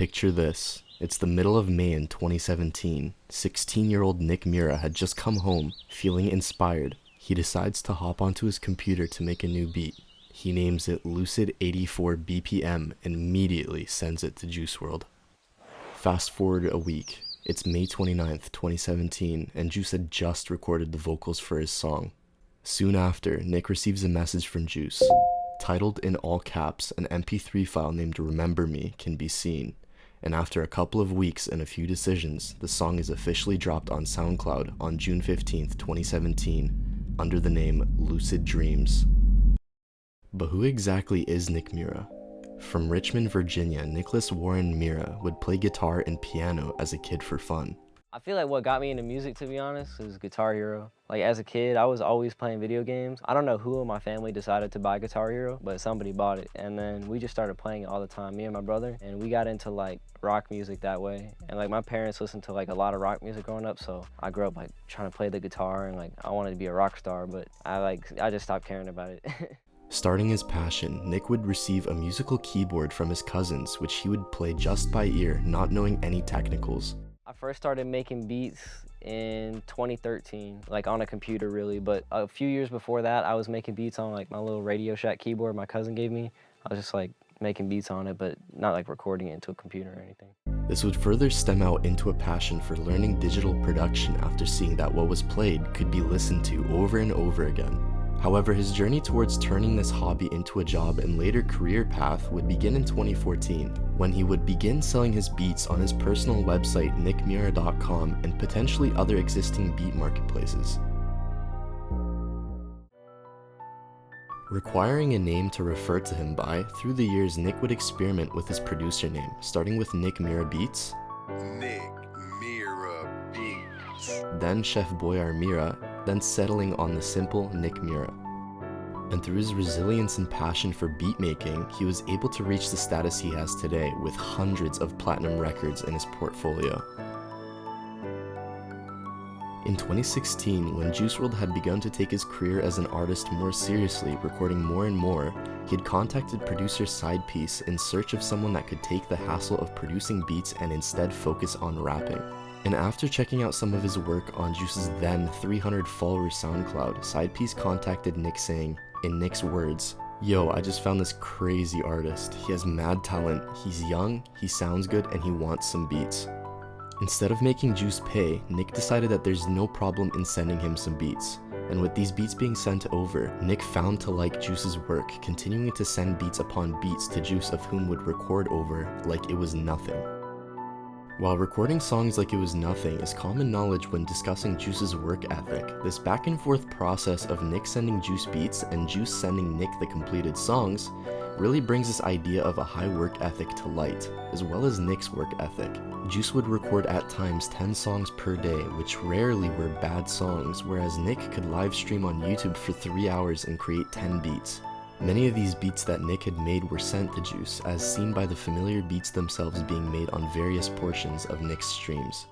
Picture this. It's the middle of May in 2017. 16-year-old Nick Mira had just come home, feeling inspired. He decides to hop onto his computer to make a new beat. He names it Lucid 84 BPM and immediately sends it to Juice WRLD. Fast forward a week. It's May 29th, 2017, and Juice had just recorded the vocals for his song. Soon after, Nick receives a message from Juice. Titled in all caps, an MP3 file named Remember Me can be seen. And after a couple of weeks and a few decisions, the song is officially dropped on SoundCloud on June 15th, 2017, under the name Lucid Dreams. But who exactly is Nick Mira? From Richmond, Virginia, Nicholas Warren Mira would play guitar and piano as a kid for fun. I feel like what got me into music, to be honest, is Guitar Hero. Like, as a kid, I was always playing video games. I don't know who in my family decided to buy Guitar Hero, but somebody bought it. And then we just started playing it all the time, me and my brother. And we got into, like, rock music that way. And, like, my parents listened to, like, a lot of rock music growing up, so I grew up, like, trying to play the guitar, and, like, I wanted to be a rock star, but I just stopped caring about it. Starting his passion, Nick would receive a musical keyboard from his cousins, which he would play just by ear, not knowing any technicals. I first started making beats in 2013, like on a computer really, but a few years before that I was making beats on like my little Radio Shack keyboard my cousin gave me. I was just like making beats on it, but not like recording it into a computer or anything. This would further stem out into a passion for learning digital production after seeing that what was played could be listened to over and over again. However, his journey towards turning this hobby into a job and later career path would begin in 2014, when he would begin selling his beats on his personal website nickmira.com and potentially other existing beat marketplaces. Requiring a name to refer to him by, through the years Nick would experiment with his producer name, starting with Nick Mira Beats, Nick Mira Beats, then Chef Boyar Mira, then settling on the simple Nick Mira. And through his resilience and passion for beat making, he was able to reach the status he has today with hundreds of platinum records in his portfolio. In 2016, when Juice WRLD had begun to take his career as an artist more seriously, recording more and more, he had contacted producer Sidepiece in search of someone that could take the hassle of producing beats and instead focus on rapping. And after checking out some of his work on Juice's then 300 follower SoundCloud, Sidepiece contacted Nick saying, in Nick's words, "Yo, I just found this crazy artist. He has mad talent, he's young, he sounds good, and he wants some beats." Instead of making Juice pay, Nick decided that there's no problem in sending him some beats. And with these beats being sent over, Nick found to like Juice's work, continuing to send beats upon beats to Juice, of whom would record over like it was nothing. While recording songs like it was nothing is common knowledge when discussing Juice's work ethic, this back and forth process of Nick sending Juice beats and Juice sending Nick the completed songs really brings this idea of a high work ethic to light, as well as Nick's work ethic. Juice would record at times 10 songs per day, which rarely were bad songs, whereas Nick could live stream on YouTube for 3 hours and create 10 beats. Many of these beats that Nick had made were sent to Juice, as seen by the familiar beats themselves being made on various portions of Nick's streams.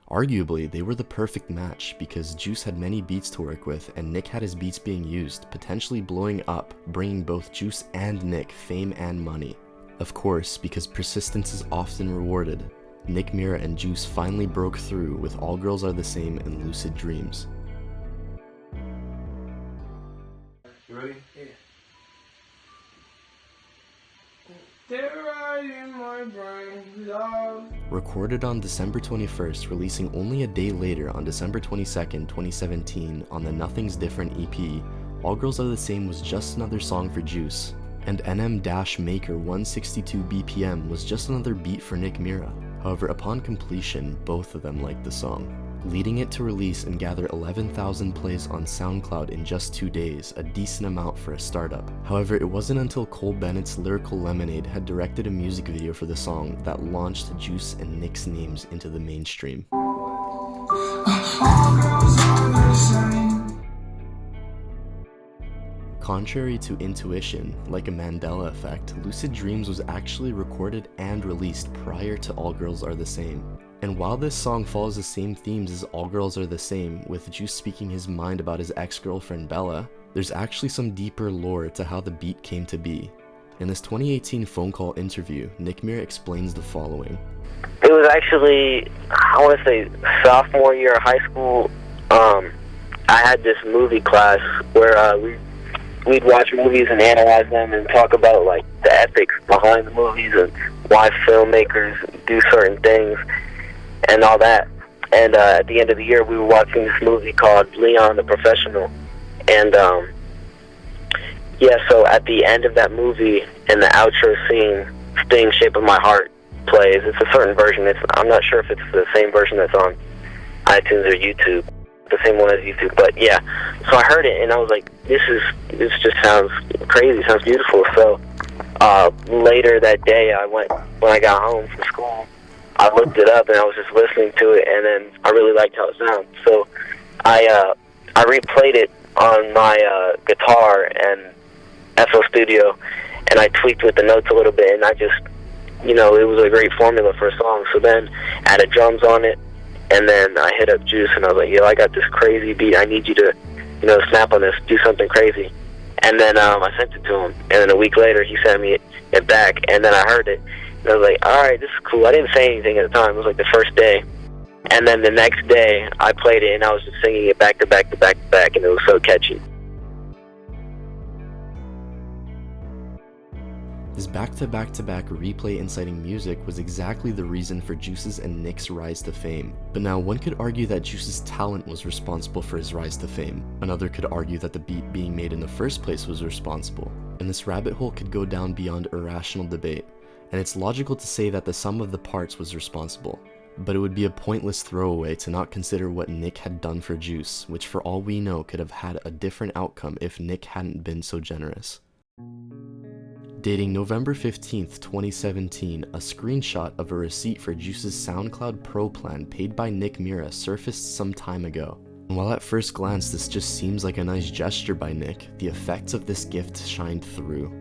Arguably, they were the perfect match because Juice had many beats to work with and Nick had his beats being used, potentially blowing up, bringing both Juice and Nick fame and money. Of course, because persistence is often rewarded, Nick Mira and Juice finally broke through with All Girls Are the Same and Lucid Dreams. You ready? Yeah. They're right in my brain, love. Recorded on December 21st, releasing only a day later on December 22nd, 2017 on the Nothing's Different EP, All Girls Are the Same was just another song for Juice, and NM-Maker 162 BPM was just another beat for Nick Mira. However, upon completion, both of them liked the song, leading it to release and gather 11,000 plays on SoundCloud in just 2 days, a decent amount for a startup. However, it wasn't until Cole Bennett's Lyrical Lemonade had directed a music video for the song that launched Juice and Nick's names into the mainstream. Contrary to intuition, like a Mandela effect, Lucid Dreams was actually recorded and released prior to All Girls Are the Same. And while this song follows the same themes as All Girls Are the Same, with Juice speaking his mind about his ex-girlfriend Bella, there's actually some deeper lore to how the beat came to be. In this 2018 phone call interview, Nick Mira explains the following. It was actually, I want to say, sophomore year of high school. I had this movie class where we'd watch movies and analyze them and talk about like the ethics behind the movies and why filmmakers do certain things and all that. And at the end of the year, we were watching this movie called Leon the Professional. And yeah, so at the end of that movie, in the outro scene, Sting Shape of My Heart plays. It's a certain version. I'm not sure if it's the same version that's on iTunes or YouTube, the same one as YouTube, but yeah. So I heard it and I was like, this just sounds crazy, sounds beautiful. So later that day, when I got home from school, I looked it up and I was just listening to it, and then I really liked how it sounded. So I replayed it on my guitar and FL Studio, and I tweaked with the notes a little bit, and I just, it was a great formula for a song. So then added drums on it, and then I hit up Juice, and I was like, yo, I got this crazy beat. I need you to, snap on this, do something crazy. And then I sent it to him, and then a week later he sent me it back, and then I heard it, and I was like, all right, this is cool. I didn't say anything at the time. It was like the first day. And then the next day I played it, and I was just singing it back to back to back to back, and it was so catchy. His back-to-back-to-back replay inciting music was exactly the reason for Juice's and Nick's rise to fame. But now one could argue that Juice's talent was responsible for his rise to fame. Another could argue that the beat being made in the first place was responsible. And this rabbit hole could go down beyond irrational debate. And it's logical to say that the sum of the parts was responsible. But it would be a pointless throwaway to not consider what Nick had done for Juice, which for all we know could have had a different outcome if Nick hadn't been so generous. Dating November 15th, 2017, a screenshot of a receipt for Juice's SoundCloud Pro plan paid by Nick Mira surfaced some time ago. And while at first glance this just seems like a nice gesture by Nick, the effects of this gift shined through.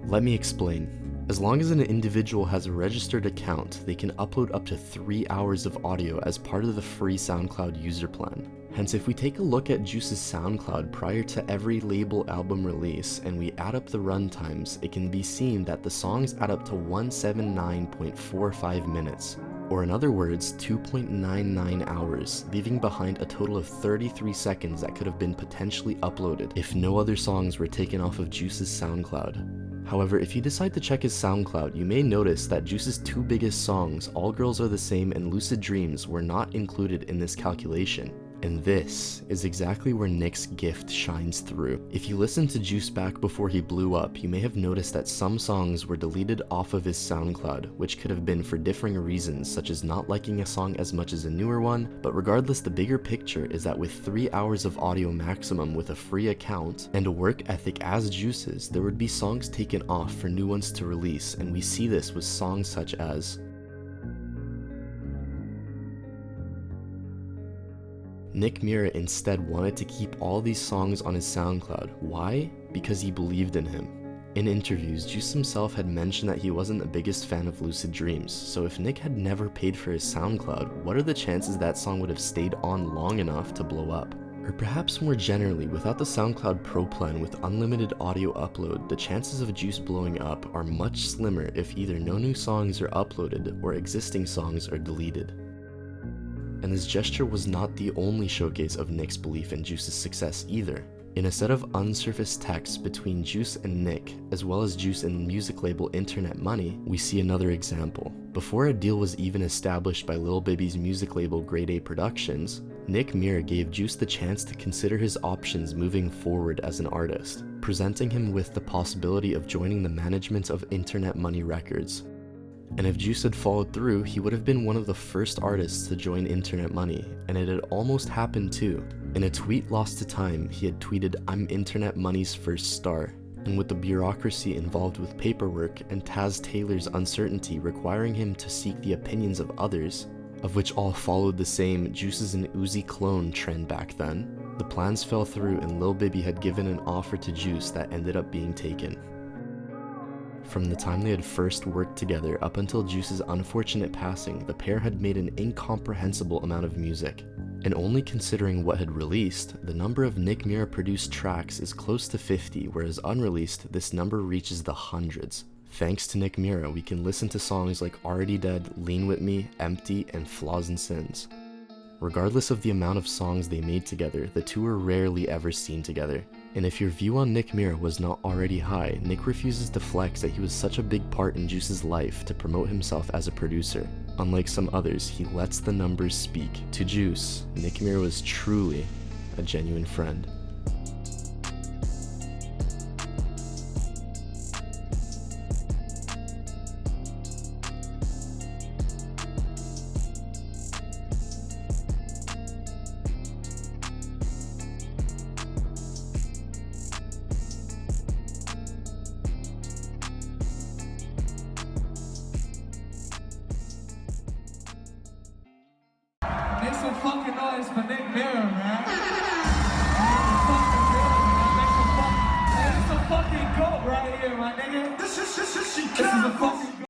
Let me explain. As long as an individual has a registered account, they can upload up to 3 hours of audio as part of the free SoundCloud user plan. Hence, if we take a look at Juice's SoundCloud prior to every label album release and we add up the runtimes, it can be seen that the songs add up to 179.45 minutes, or in other words, 2.99 hours, leaving behind a total of 33 seconds that could have been potentially uploaded if no other songs were taken off of Juice's SoundCloud. However, if you decide to check his SoundCloud, you may notice that Juice's two biggest songs, All Girls Are the Same and Lucid Dreams, were not included in this calculation. And this is exactly where Nick's gift shines through. If you listen to Juice back before he blew up, you may have noticed that some songs were deleted off of his SoundCloud, which could have been for differing reasons, such as not liking a song as much as a newer one, but regardless, the bigger picture is that with 3 hours of audio maximum with a free account, and a work ethic as Juice's, there would be songs taken off for new ones to release, and we see this with songs such as Nick Mira instead wanted to keep all these songs on his SoundCloud. Why? Because he believed in him. In interviews, Juice himself had mentioned that he wasn't the biggest fan of Lucid Dreams, so if Nick had never paid for his SoundCloud, what are the chances that song would have stayed on long enough to blow up? Or perhaps more generally, without the SoundCloud Pro plan with unlimited audio upload, the chances of Juice blowing up are much slimmer if either no new songs are uploaded or existing songs are deleted. And this gesture was not the only showcase of Nick's belief in Juice's success either. In a set of unsurfaced texts between Juice and Nick, as well as Juice and music label Internet Money, we see another example. Before a deal was even established by Lil Baby's music label Grade A Productions, Nick Mira gave Juice the chance to consider his options moving forward as an artist, presenting him with the possibility of joining the management of Internet Money Records. And if Juice had followed through, he would have been one of the first artists to join Internet Money, and it had almost happened too. In a tweet lost to time, he had tweeted, "I'm Internet Money's first star." And with the bureaucracy involved with paperwork and Taz Taylor's uncertainty requiring him to seek the opinions of others, of which all followed the same Juice's and Uzi clone trend back then. The plans fell through and Lil Baby had given an offer to Juice that ended up being taken. From the time they had first worked together up until Juice's unfortunate passing, the pair had made an incomprehensible amount of music. And only considering what had released, the number of Nick Mira produced tracks is close to 50, whereas unreleased, this number reaches the hundreds. Thanks to Nick Mira, we can listen to songs like Already Dead, Lean With Me, Empty, and Flaws and Sins. Regardless of the amount of songs they made together, the two were rarely ever seen together. And if your view on Nick Mira was not already high, Nick refuses to flex that he was such a big part in Juice's life to promote himself as a producer. Unlike some others, he lets the numbers speak. To Juice, Nick Mira was truly a genuine friend. Make some fucking noise for Nick Mira, man. Make some fucking goat right here, my nigga. This is a fucking